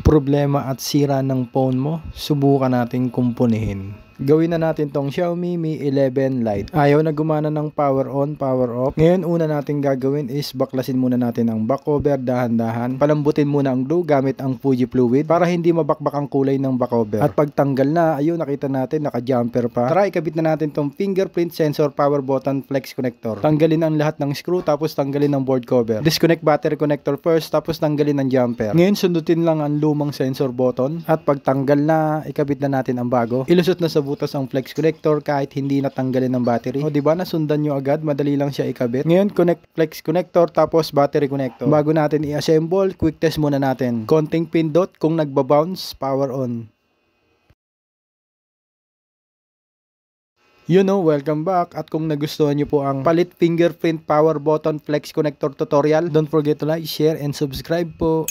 problema at sira ng phone mo, subukan nating kumpunihin. Gawin na natin tong Xiaomi Mi 11 Lite. Ayaw na gumana ng power on, power off. Ngayon, una natin gagawin is baklasin muna natin ang back cover dahan-dahan. Palambutin muna ang glue gamit ang Fuji Fluid para hindi mabakbak ang kulay ng back cover. At pagtanggal na, ayun, nakita natin, naka-jumper pa. Tara, ikabit na natin tong fingerprint sensor power button flex connector. Tanggalin ang lahat ng screw, tapos tanggalin ang board cover. Disconnect battery connector first, tapos tanggalin ang jumper. Ngayon, sundutin lang ang lumang sensor button. At pagtanggal na, ikabit na natin ang bago. Ilusot na sa butas ang flex connector kahit hindi natanggalin ng battery. O diba, nasundan nyo agad, madali lang siya ikabit. Ngayon, connect flex connector tapos battery connector. Bago natin i-assemble, quick test muna natin. Konting pindot, kung nagbabounce, power on. Welcome back. At kung nagustuhan nyo po ang palit fingerprint power button flex connector tutorial, don't forget to like, share, and subscribe po.